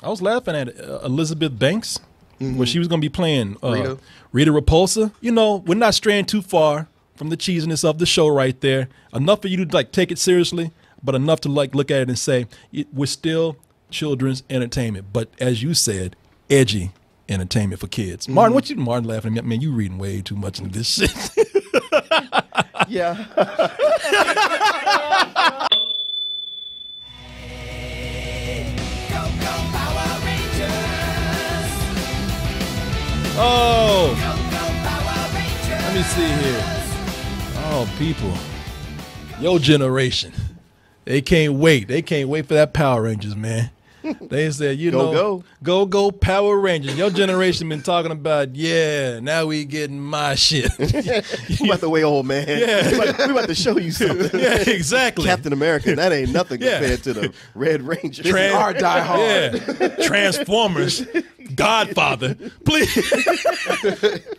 I was laughing at Elizabeth Banks, where she was going to be playing Rita Repulsa. You know, we're not straying too far from the cheesiness of the show right there. Enough for you to like take it seriously, but enough to like look at it and say we're still children's entertainment, but as you said, edgy entertainment for kids. Martin, Martin laughing at me? Man, you reading way too much into this shit. Yeah. Oh, let me see here. Oh, people, your generation, they can't wait. They can't wait for that Power Rangers, man. They said, go Power Rangers. Your generation been talking about, yeah, now we getting my shit. You about the way, old man. Yeah. We about to show you something. Yeah, exactly. Captain America, that ain't nothing compared to the Red Ranger. This is our Die Hard. Yeah. Transformers, Godfather, please.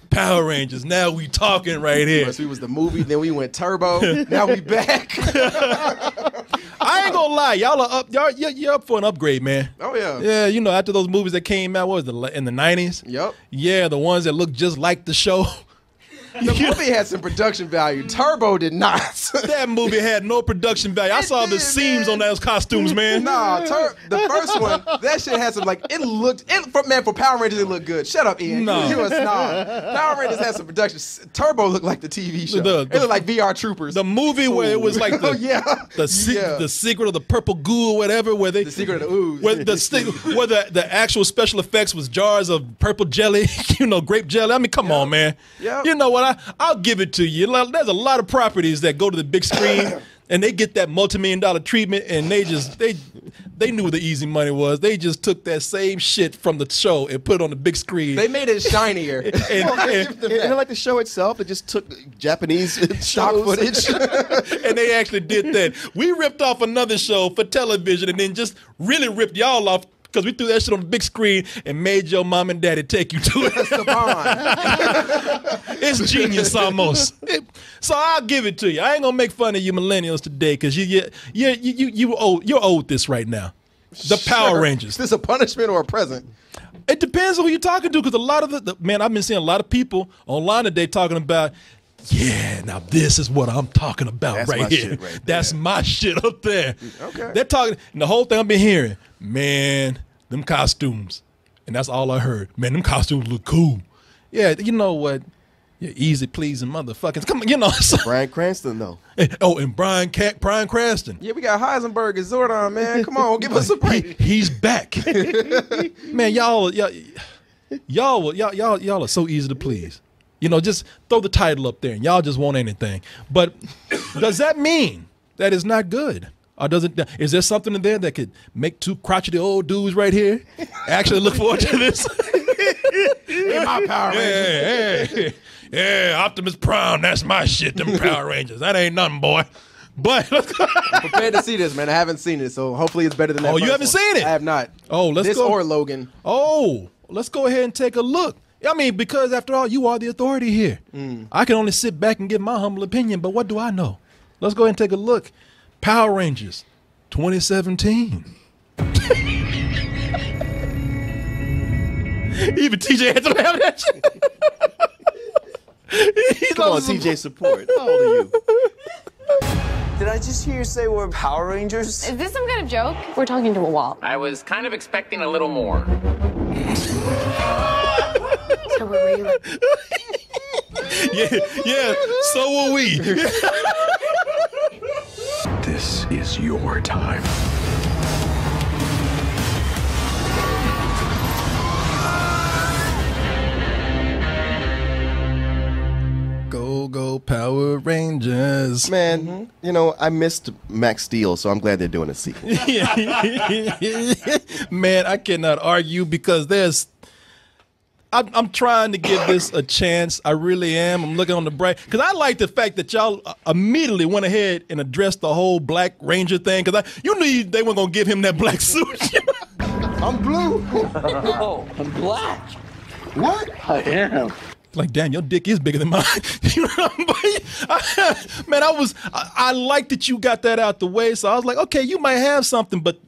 Power Rangers, now we talking right here. First we was the movie, then we went Turbo. Now we back. I ain't gonna lie, y'all are up. You're up for an upgrade, man. Oh yeah. Yeah, you know, after those movies that came out, what was in the 90s? Yep. Yeah, the ones that look just like the show. The movie had some production value. Turbo did not. That movie had no production value. I saw the seams on those costumes, man. Nah, the first one, that shit had some, like, for Power Rangers, it looked good. Shut up, Ian. No. You a snob. Power Rangers had some production. Turbo looked like the TV show. The- It looked like VR Troopers. The movie where it was like the, Yeah. the secret of the purple goo or whatever, where they The secret of the ooze. where the actual special effects was jars of purple jelly, grape jelly. I mean, come on, man. Yep. You know what? I'll give it to you. There's a lot of properties that go to the big screen and they get that multi-million-dollar treatment, and they knew where the easy money was. They just took that same shit from the show and put it on the big screen. They made it shinier. And like the show itself, it just took Japanese Stock footage. And they actually did that. We ripped off another show for television and then just really ripped y'all off because we threw that shit on the big screen and made your mom and daddy take you to it. That's the bond. It's genius almost. So I'll give it to you. I ain't gonna make fun of you millennials today because you're owed this right now. The Power Rangers. Is this a punishment or a present? It depends on who you're talking to, because a lot of man, I've been seeing a lot of people online today talking about, yeah, now this is what I'm talking about. That's right my here. shit right That's there. my shit up there. Okay. They're talking, and the whole thing I've been hearing, man, them costumes, and that's all I heard. Man, them costumes look cool. Yeah, you know what? You easy pleasing motherfuckers. Come on, so, Bryan Cranston, though. oh, and Bryan Cranston. Yeah, we got Heisenberg and Zordon, man. Come on, give us a break. He's back. Man, y'all are so easy to please. Just throw the title up there and y'all just want anything. But does that mean that it's not good? Or is there something in there that could make two crotchety old dudes right here actually look forward to this? In my Power Rangers. Yeah, Optimus Prime, that's my shit, them Power Rangers. That ain't nothing, boy. But I'm prepared to see this, man. I haven't seen it, so hopefully it's better than that. Oh, you first haven't one. seen it? I have not. Oh, let's this go. or Logan. Oh, let's go ahead and take a look. I mean, because after all, you are the authority here. I can only sit back and give my humble opinion, but what do I know? Let's go ahead and take a look. Power Rangers 2017. Even TJ had to laugh at you. Come on, TJ support. How old are you? Did I just hear you say we're Power Rangers? Is this some kind of joke? We're talking to a wall. I was kind of expecting a little more. So we're really Yeah, so will we. This is your time. Go Power Rangers. Man, I missed Max Steel, so I'm glad they're doing a sequel. Man, I cannot argue because I'm trying to give this a chance. I really am. I'm looking on the bright because I like the fact that y'all immediately went ahead and addressed the whole Black Ranger thing because you knew they weren't gonna give him that black suit. I'm blue. Oh, I'm black. What? I am. Like, damn, your dick is bigger than mine. Man, I like that you got that out the way. So I was like, okay, you might have something, but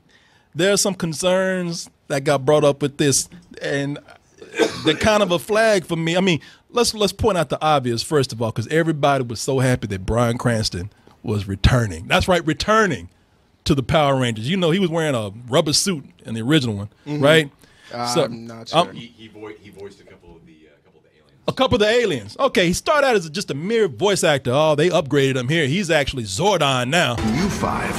there are some concerns that got brought up with this, and they're kind of a flag for me. I mean, let's point out the obvious first of all, because everybody was so happy that Bryan Cranston was returning. That's right, returning to the Power Rangers. You know, he was wearing a rubber suit in the original one, right? So, I'm not sure. He voiced a couple of the aliens. A couple of the aliens. Okay, he started out as just a mere voice actor. Oh, they upgraded him here. He's actually Zordon now. You five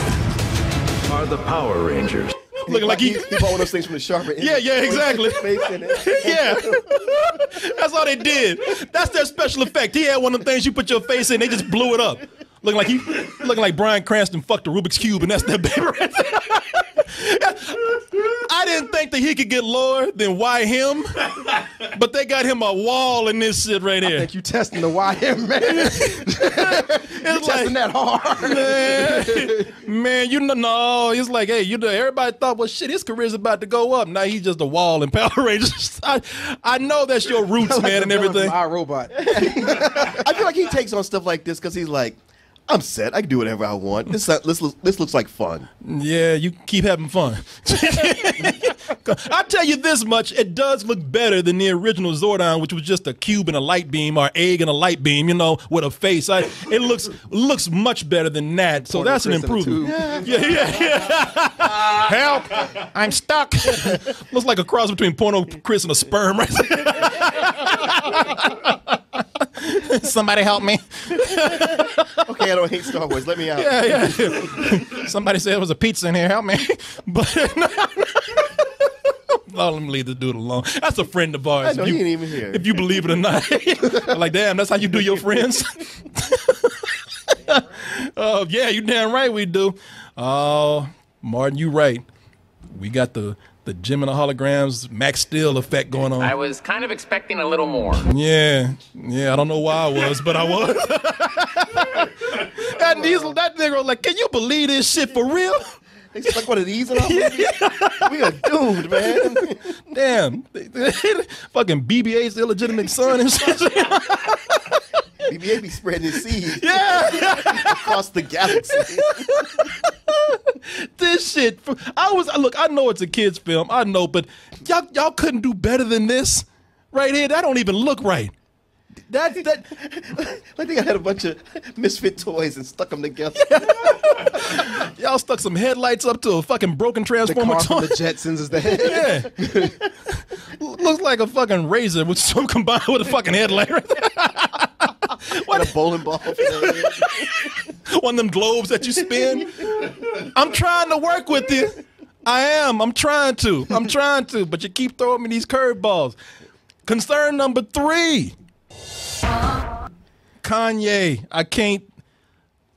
are the Power Rangers. Looking like he bought one of those things from the sharper. Yeah, exactly. Yeah. That's all they did. That's their special effect. He had one of them things you put your face in, they just blew it up. Looking like Bryan Cranston fucked a Rubik's Cube, and that's their baby right there. I didn't think that he could get lower than why him, but they got him a wall in this shit right here. I think you testing the why him, man. It's testing that hard. Man, you know, no, it's like, hey, you know, everybody thought, well, shit, his career's about to go up. Now he's just a wall in Power Rangers. I know that's your roots, Like man, and everything. My robot. I feel like he takes on stuff like this because he's like, I'm set. I can do whatever I want. This looks like fun. Yeah, you keep having fun. I'll tell you this much, it does look better than the original Zordon, which was just a cube and a light beam, or egg and a light beam, you know, with a face. It looks much better than that, so that's an improvement. Yeah. Help! I'm stuck. Looks like a cross between Porno Chris and a sperm right there. Somebody help me. Okay, I don't hate Star Wars. Let me out. Yeah. Somebody said there was a pizza in here. Help me. But let me leave this dude alone. That's a friend of ours. I know, he ain't even here. If you believe it or not. I'm like, damn, that's how you do your friends? Oh, yeah, you damn right we do. Oh, Martin, you right. We got the Jim and the holograms, Max Steel effect going on. I was kind of expecting a little more. Yeah, I don't know why I was, but I was. That nigga was like, can you believe this shit for real? They like one of these in our movie. We are doomed, man. Damn. Fucking BB-8's illegitimate son and shit. BB-8 be spreading his seeds across the galaxy. This shit. I know it's a kid's film. I know, but y'all couldn't do better than this right here. That don't even look right. I think I had a bunch of misfit toys and stuck them together. Y'all stuck some headlights up to a fucking broken transformer The car toy. from the Jetsons is the head. Yeah. Looks like a fucking razor with some combined with a fucking headlight right there. What a bowling ball. One of them globes that you spin. I'm trying to work with you. I am. I'm trying to. But you keep throwing me these curveballs. Concern number 3. Kanye.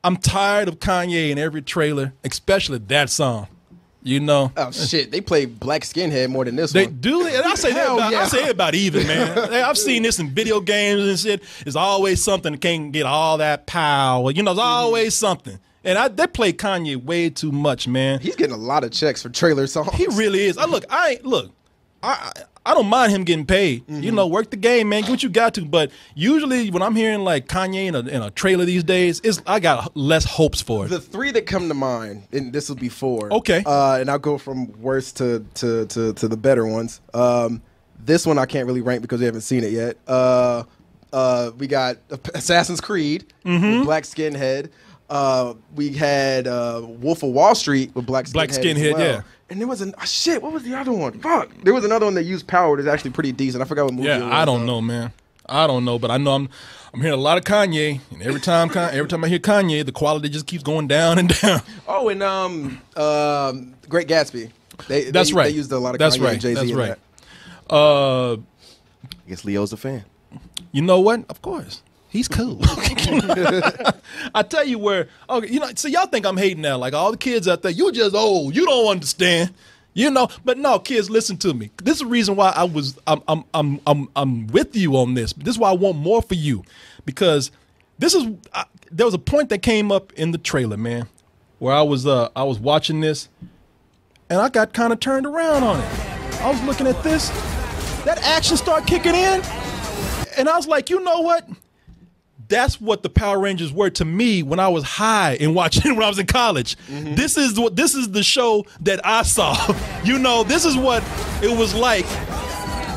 I'm tired of Kanye in every trailer, especially that song. You know. Oh shit! They play Black Skinhead more than this They one. do, and I say it about even, man. I've seen this in video games and shit. There's always something that can't get all that power. You know, there's always something. And they play Kanye way too much, man. He's getting a lot of checks for trailer songs. He really is. I don't mind him getting paid. You know, work the game, man. Get what you got to. But usually when I'm hearing like Kanye in a trailer these days, I got less hopes for it. The 3 that come to mind, and this will be 4. Okay. And I'll go from worst to the better ones. This one I can't really rank because we haven't seen it yet. We got Assassin's Creed, with Black Skinhead. We had Wolf of Wall Street with Black Skinhead. As well. Yeah. And there was what was the other one? Fuck. There was another one that used power that's actually pretty decent. I forgot what movie it was. Yeah, I don't know, man. I don't know, but I know I'm hearing a lot of Kanye, and every time I hear Kanye, the quality just keeps going down and down. Oh, and Great Gatsby. They used a lot of That's Kanye right. and Jay-Z That's in right. that. I guess Leo's a fan. You know what? Of course. He's cool. I tell you where, okay, you know, so y'all think I'm hating now, like all the kids out there, you just old, you don't understand, you know. But no, kids, listen to me. This is the reason why I'm with you on this. This is why I want more for you, because there was a point that came up in the trailer, man, where I was watching this, and I got kind of turned around on it. I was looking at this, that action started kicking in, and I was like, you know what? that's what the Power Rangers were to me when I was high and watching when I was in college. This is the show that I saw. You know, this is what it was like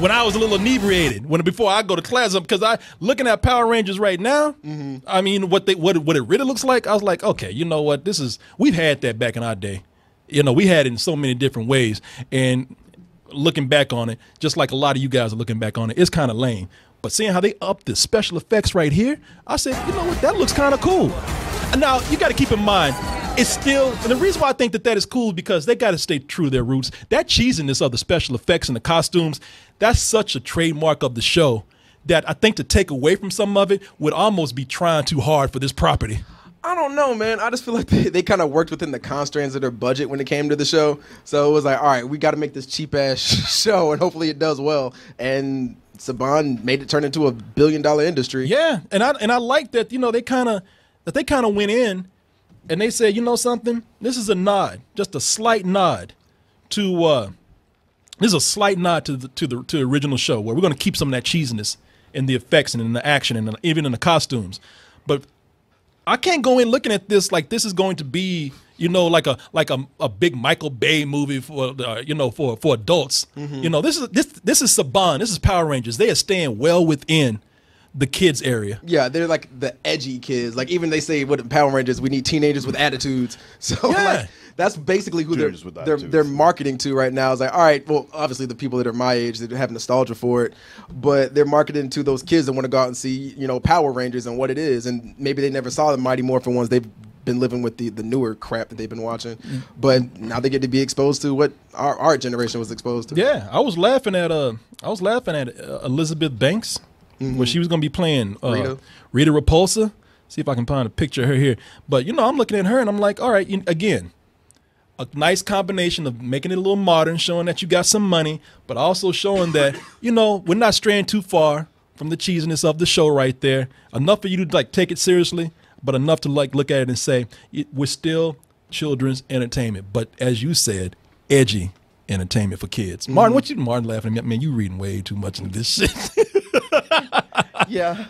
when I was a little inebriated, before I go to class, because I looking at Power Rangers right now. I mean, what it really looks like. I was like, okay, you know what? We've had that back in our day. You know, we had it in so many different ways, and looking back on it, just like a lot of you guys are looking back on it, it's kind of lame. But seeing how they upped the special effects right here, I said, you know what? That looks kind of cool. And now you got to keep in mind, it's still, and the reason why I think that is cool is because they got to stay true to their roots. That cheesiness of the special effects and the costumes, that's such a trademark of the show that I think to take away from some of it would almost be trying too hard for this property. I don't know, man. I just feel like they kind of worked within the constraints of their budget when it came to the show. So it was like, all right, we got to make this cheap ass show, and hopefully it does well. And Saban made it turn into $1 billion industry. Yeah, and I like that. You know, they kind of went in and they said, you know something, this is a nod, just a slight nod to this is a slight nod to the original show, where we're going to keep some of that cheesiness in the effects and in the action and even in the costumes. But I can't go in looking at this like this is going to be, you know, like a big Michael Bay movie for you know, for adults. You know, this is Saban, this is Power Rangers. They are staying well within the kids area. Yeah, they're like the edgy kids. Like, even they say what Power Rangers, we need teenagers with attitudes. So Yeah. like, that's basically who Teenagers with they're attitudes. marketing to right now. It's like, all right, well, obviously the people that are my age that have nostalgia for it, but they're marketing to those kids that want to go out and see, you know, Power Rangers and what it is, and maybe they never saw the Mighty Morphin ones. They've been living with the newer crap that they've been watching, but now they get to be exposed to what our generation was exposed to. Yeah, I was laughing at Elizabeth Banks, where she was going to be playing Rita Repulsa. See if I can find a picture of her here. But, you know, I'm looking at her and I'm like, all right, again, a nice combination of making it a little modern, showing that you got some money, but also showing that, you know, we're not straying too far from the cheesiness of the show right there. Enough for you to, like, take it seriously, but enough to, like, look at it and say, we're still children's entertainment. But as you said, edgy entertainment for kids. Martin, Martin laughing at me? Man, you reading way too much into this shit. Yeah.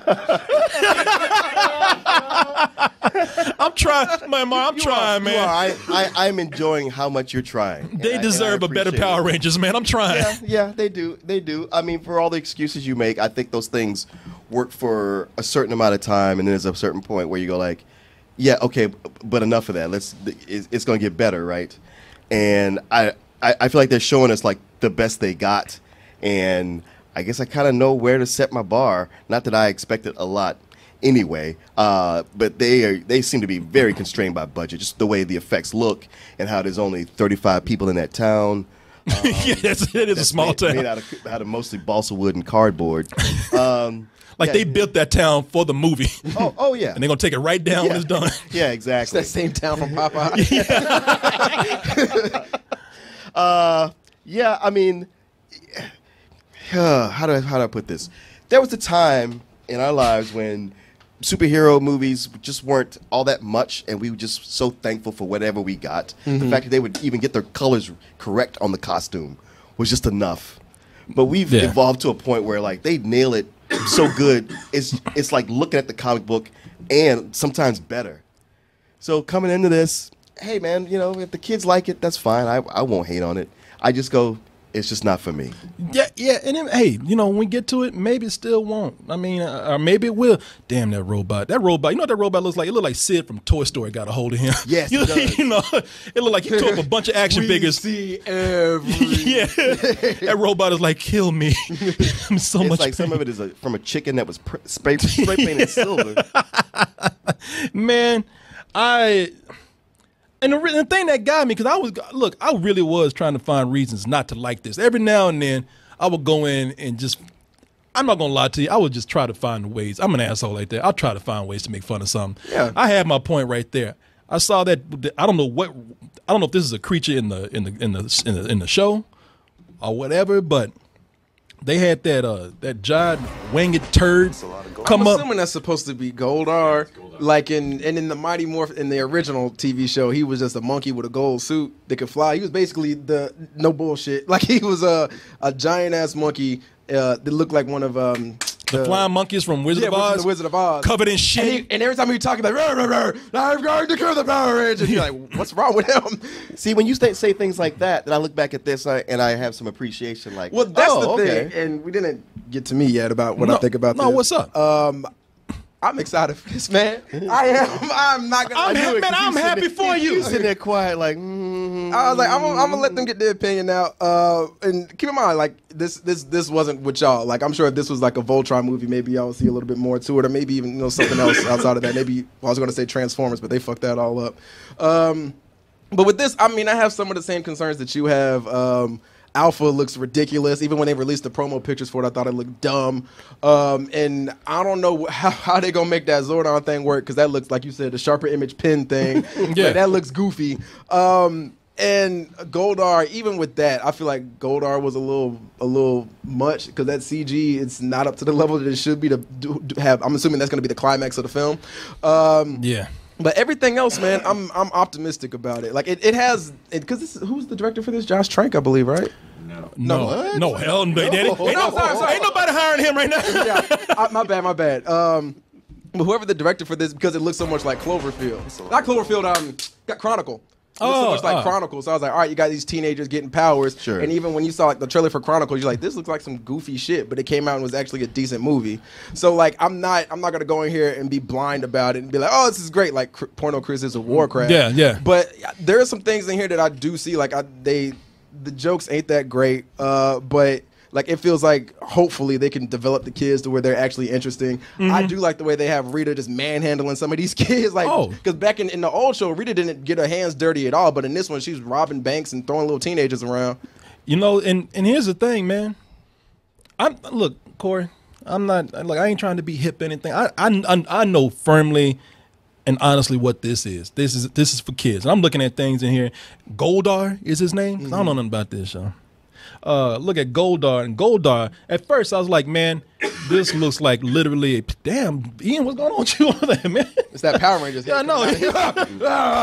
I'm trying, man. I'm trying, man. You are. I'm enjoying how much you're trying. They deserve a better Power Rangers, man. I'm trying. Yeah, they do. They do. I mean, for all the excuses you make, I think those things work for a certain amount of time, and then there's a certain point where you go like, yeah, okay, but enough of that. It's going to get better, right? And I feel like they're showing us like the best they got, and I guess I kind of know where to set my bar. Not that I expected a lot anyway, but they seem to be very constrained by budget, just the way the effects look and how there's only 35 people in that town. Yeah, it is a small town. Made out of mostly balsa wood and cardboard. Like they built that town for the movie. Oh yeah. And they're going to take it right down when it's done. Yeah, exactly. It's that same town from Popeye. Yeah, I mean, how do I put this? There was a time in our lives when superhero movies just weren't all that much, and we were just so thankful for whatever we got. The fact that they would even get their colors correct on the costume was just enough. But we've evolved to a point where like they nail it so good. It's like looking at the comic book and sometimes better. So coming into this, hey man, you know, if the kids like it, that's fine. I won't hate on it. I just go, it's just not for me. Yeah, and then, hey, you know, when we get to it, maybe it still won't. I mean, or maybe it will. Damn, that robot. You know what that robot looks like? It looked like Sid from Toy Story got a hold of him. Yes, you, it does. You know, it looked like he tore up a bunch of action figures. See every. Yeah, that robot is like, kill me. I'm so It's much like pain. some of it is from a chicken that was spray painted silver. Man, and the thing that got me, because I really was trying to find reasons not to like this. Every now and then, I would go in and just, I'm not going to lie to you, I would just try to find ways. I'm an asshole like that. I'll try to find ways to make fun of something. Yeah. I had my point right there. I saw that, I don't know if this is a creature in the show or whatever, but they had that giant winged turd come I'm up. assuming that's supposed to be Goldar. Like in the Mighty Morphin in the original TV show, he was just a monkey with a gold suit that could fly. He was basically the no bullshit. Like he was a giant ass monkey that looked like one of The flying monkeys from Wizard of Oz. The Wizard of Oz. Covered in shit. And every time he talking like, I'm going to kill the Power Rangers. You're like, what's wrong with him? See, when you say things like that, then I look back at this and I have some appreciation. Like, well, that's the okay. thing. And we didn't get to me yet about what I think about this. No, what's up? I'm excited for this, man. I am. I'm not gonna. I'm happy for you. You sitting there quiet, like. I was like, I'm gonna let them get their opinion out. And keep in mind, like this wasn't with y'all. Like I'm sure if this was like a Voltron movie, maybe y'all would see a little bit more to it, or maybe even something else outside of that. Maybe I was gonna say Transformers, but they fucked that all up. But with this, I mean, I have some of the same concerns that you have. Alpha looks ridiculous. Even when they released the promo pictures for it, I thought it looked dumb. And I don't know how they're going to make that Zordon thing work, because that looks, like you said, the sharper image pin thing. Yeah. Like, that looks goofy. And Goldar, even with that, I feel like Goldar was a little much, because that CG, it's not up to the level that it should be to have. I'm assuming that's going to be the climax of the film. Yeah. But everything else, man, I'm optimistic about it. Like it has, because who's the director for this? Josh Trank, I believe, right? No, hell no, Daddy. Sorry. Ain't nobody hiring him right now. Yeah, my bad. But whoever the director for this, because it looks so much like Cloverfield. Not Cloverfield, got Chronicle. It looks so much like Chronicles. So I was like, all right, you got these teenagers getting powers. Sure. And even when you saw like the trailer for Chronicles, you're like, this looks like some goofy shit. But it came out and was actually a decent movie. So like, I'm not gonna go in here and be blind about it and be like, oh, this is great, like Porno Chris is a Warcraft. Yeah. But there are some things in here that I do see. Like the jokes ain't that great. But like it feels like hopefully they can develop the kids to where they're actually interesting. I do like the way they have Rita just manhandling some of these kids. Like, because back in the old show, Rita didn't get her hands dirty at all. But in this one, she's robbing banks and throwing little teenagers around. You know, and here's the thing, man. Look, Korey, I ain't trying to be hip or anything. I know firmly and honestly what this is. This is for kids. And I'm looking at things in here. Goldar is his name. 'Cause I don't know nothing about this, y'all. Look at Goldar, and Goldar, at first I was like, man, this looks like literally damn, Ian, what's going on with you over there, man? It's that Power Rangers. Yeah, I know.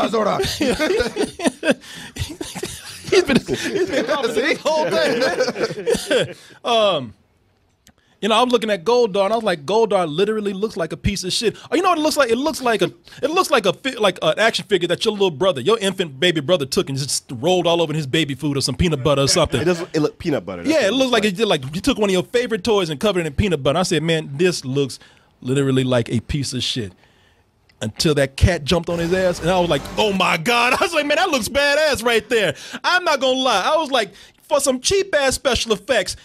Zordon. He's been conversating the whole thing. You know, I'm looking at Goldar, and I was like, Goldar literally looks like a piece of shit. Oh, you know what it looks like? It looks like an action figure that your little brother, your infant baby brother, took and just rolled all over in his baby food or some peanut butter or something. It looked peanut butter. Yeah, it looks like it did. Like you took one of your favorite toys and covered it in peanut butter. I said, man, this looks literally like a piece of shit. Until that cat jumped on his ass, and I was like, oh my God. I was like, man, that looks badass right there. I'm not gonna lie. I was like, for some cheap ass special effects,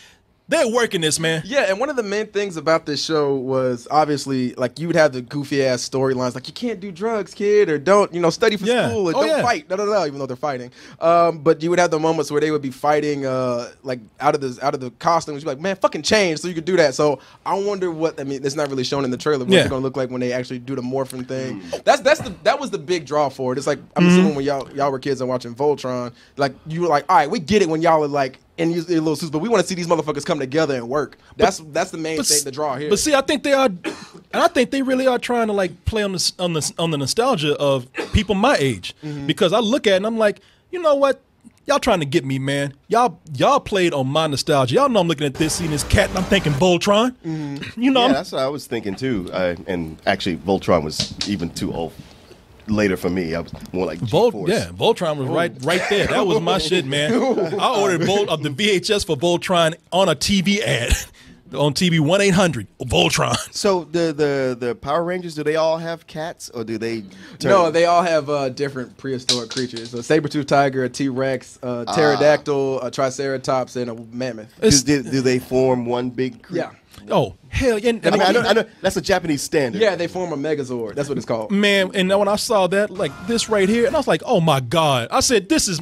they're working this, man. Yeah, and one of the main things about this show was obviously like you would have the goofy ass storylines like you can't do drugs, kid, or don't study for school, or don't fight, even though they're fighting. But you would have the moments where they would be fighting like out of the costumes. You'd be like, man, fucking change so you could do that. So I wonder it's not really shown in the trailer. What's it gonna look like when they actually do the morphing thing? That was the big draw for it. It's like I'm assuming when y'all were kids and watching Voltron, like you were like, all right, we get it when y'all are like in these little suits, but we want to see these motherfuckers come together and work. That's the main thing, the draw here. But see, I think they are, and I think they really are trying to like play on the nostalgia of people my age, because I look at it and I'm like, you know what, y'all trying to get me, man. Y'all played on my nostalgia. Y'all know I'm looking at this, seeing this cat, and I'm thinking Voltron. You know, that's what I was thinking too. And actually, Voltron was even too old. Later for me, I was more like G-Force. Voltron was right there. That was my shit, man. I ordered the VHS for Voltron on a TV ad. On TV 1-800 Voltron. So the Power Rangers, do they all have cats, or do they? No, they all have different prehistoric creatures. A saber-toothed tiger, a T-Rex, a pterodactyl, a triceratops, and a mammoth. Do they form one big creature? Yeah. Oh, hell yeah. I know that's a Japanese standard. Yeah, they form a Megazord. That's what it's called. Man, and when I saw that, like this right here, and I was like, oh my God. I said, this is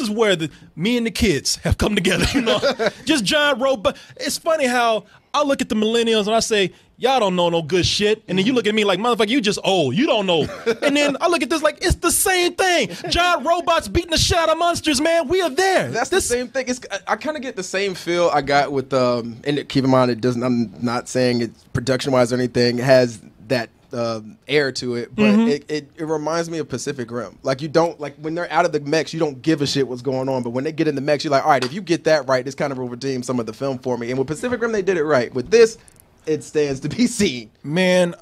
where me and the kids have come together, you know? Just giant robot. It's funny how I look at the millennials and I say, y'all don't know no good shit. And then you look at me like, motherfucker, you just old. You don't know. And then I look at this like, it's the same thing. Giant robots beating the shit out of monsters, man. We are there. That's the same thing. I kind of get the same feel I got with, and keep in mind, I'm not saying it's production-wise or anything, it has that air to it, but it reminds me of Pacific Rim. Like you don't, like when they're out of the mechs, you don't give a shit what's going on, but when they get in the mechs, you're like, all right, if you get that right, this kind of will redeem some of the film for me. And with Pacific Rim, they did it right. With this, it stands to be seen. Man,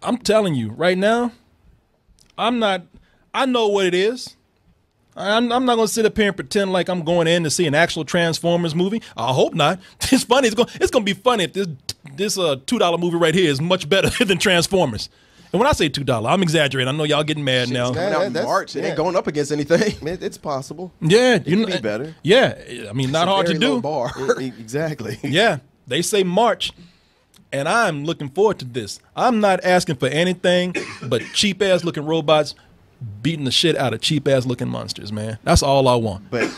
I'm telling you right now, I know what it is. I'm not going to sit up here and pretend like I'm going in to see an actual Transformers movie. I hope not. It's funny. It's going to be funny if this $2 movie right here is much better than Transformers. And when I say $2, I'm exaggerating. I know y'all getting mad now. It's coming out in March. It ain't going up against anything. It's possible. Yeah. It can be better. Yeah. I mean, not hard to do. Bar. Exactly. Yeah. They say March. And I'm looking forward to this. I'm not asking for anything but cheap-ass looking robots beating the shit out of cheap-ass looking monsters, man. That's all I want. But,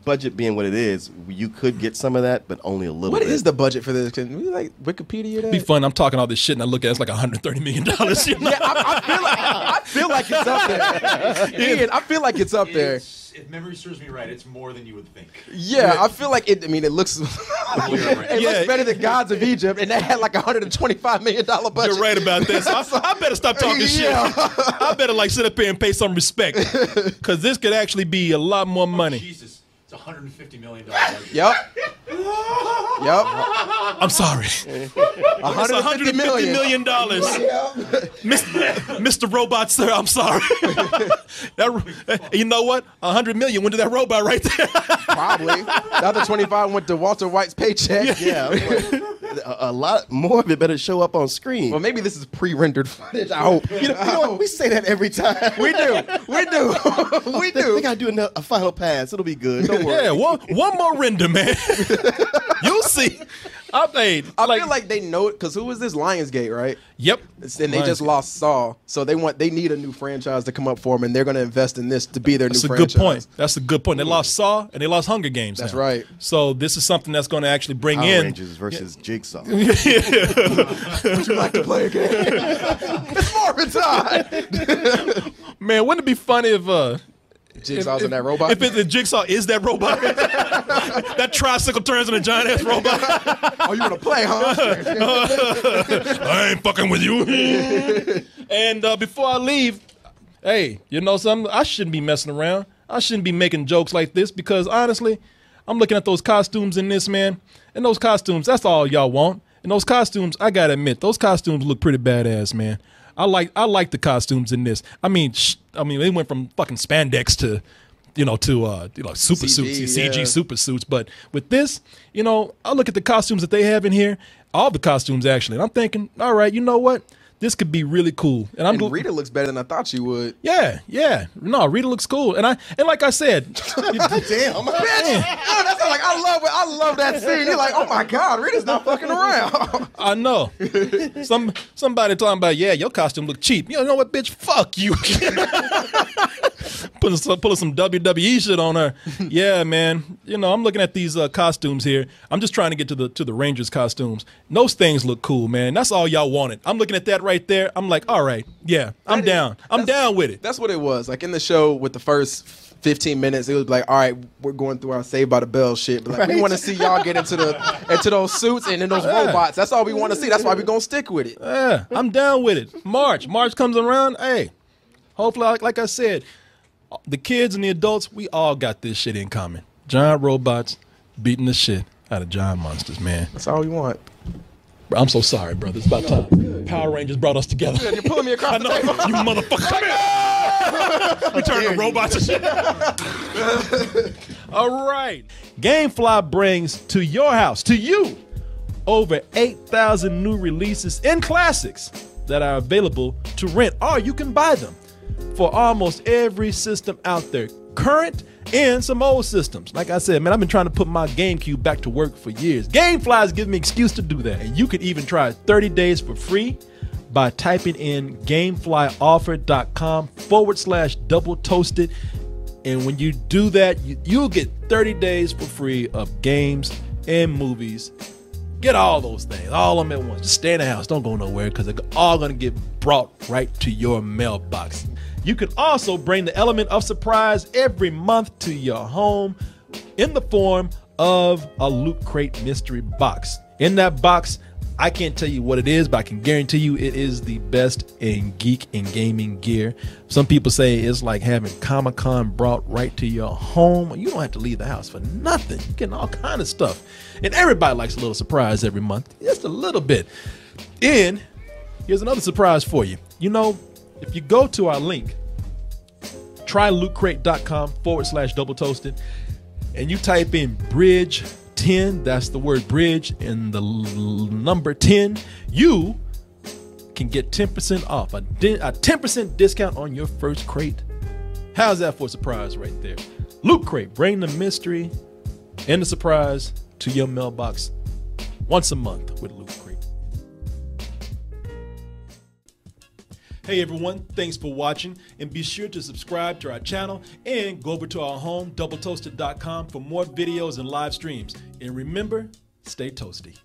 budget being what it is, you could get some of that, but only a little bit. What is the budget for this? Can we, Wikipedia that? Be fun. I'm talking all this shit, and I look at it, it's like $130 million. You know? Yeah, I feel like it's up there. Ian, I feel like it's up there. If memory serves me right, it's more than you would think. Yeah, I feel like it. I mean, it looks. It looks better than Gods of Egypt, and that had like $125 million budget. You're right about this. I better stop talking shit. I better sit up here and pay some respect, because this could actually be a lot more money. Jesus, it's $150 million budget. Yep. I'm sorry. $150 million. Mr. Robot, sir, I'm sorry. You know what? $100 million went to that robot right there. Probably. The other 25 went to Walter White's paycheck. Yeah. A lot more of it better show up on screen. Well, maybe this is pre-rendered footage. I hope. You know what? We say that every time. We do. We do. They gotta do a final pass. It'll be good. Don't worry. Yeah, one more render, man. You'll see. I feel like they know it, because who is this? Lionsgate, right? Yep. And they just lost Saw, so they need a new franchise to come up for them, and they're going to invest in this to be their new franchise. That's a good point. That's a good point. They lost Saw and they lost Hunger Games. That's now. right. So this is something that's going to actually bring Power in Rangers versus Jigsaw. Would you like to play a game? It's Marvin time. Man, wouldn't it be funny if Jigsaw's in that robot? If the Jigsaw is that robot, that tricycle turns into a giant ass robot. Oh, you want to play, huh? I ain't fucking with you. And before I leave, hey, you know something? I shouldn't be messing around. I shouldn't be making jokes like this, because honestly, I'm looking at those costumes in this, man. And those costumes, that's all y'all want. And those costumes, I gotta admit, those costumes look pretty badass, man. I like the costumes in this. I mean, they went from fucking spandex to super suits, CG super suits. But with this, I look at the costumes that they have in here, all the costumes actually, and I'm thinking, all right, you know what? This could be really cool. And Rita looks better than I thought she would. Yeah. No, Rita looks cool. And like I said, damn, bitch. Oh, that's like I love that scene. You're like, oh my God, Rita's not fucking around. I know. Somebody talking about, yeah, your costume look cheap. You know what, bitch? Fuck you. Pulling some WWE shit on her. Yeah, man. I'm looking at these costumes here. I'm just trying to get to the Rangers costumes. Those things look cool, man. That's all y'all wanted. I'm looking at that right there. I'm like, all right, yeah, I'm down. I'm down with it. That's what it was. Like in the show with the first 15 minutes, it was like, all right, we're going through our Saved by the Bell shit. But we want to see y'all get into those suits and in those robots. That's all we want to see. That's why we're going to stick with it. Yeah, I'm down with it. March comes around. Hey, hopefully, like I said, the kids and the adults, we all got this shit in common. Giant robots beating the shit out of giant monsters, man. That's all we want. I'm so sorry, brother. It's about time. Power Rangers brought us together. Yeah, you're pulling me across the table. You motherfucker. Come here. We turn to robots and shit. All right. GameFly brings to your house, to you, over 8,000 new releases and classics that are available to rent, or you can buy them for almost every system out there, current and some old systems. Like I said, man, I've been trying to put my GameCube back to work for years. GameFly's giving me an excuse to do that. And you can even try 30 days for free by typing in gameflyoffer.com/double toasted. And when you do that, you'll get 30 days for free of games and movies. Get all those things, all of them at once. Just stay in the house. Don't go nowhere, because they're all going to get brought right to your mailbox. You can also bring the element of surprise every month to your home in the form of a Loot Crate mystery box. In that box, I can't tell you what it is, but I can guarantee you it is the best in geek and gaming gear. Some people say it's like having Comic-Con brought right to your home. You don't have to leave the house for nothing. You're getting all kind of stuff. And everybody likes a little surprise every month, just a little bit. And here's another surprise for you. You know, if you go to our link, trylootcrate.com/double toasted, and you type in bridge 10, that's the word bridge and the number 10, you can get 10% off, a 10% discount on your first crate. How's that for a surprise right there? Loot Crate, bring the mystery and the surprise to your mailbox once a month with Loot Crate. Hey everyone, thanks for watching, and be sure to subscribe to our channel and go over to our home, doubletoasted.com, for more videos and live streams. And remember, stay toasty.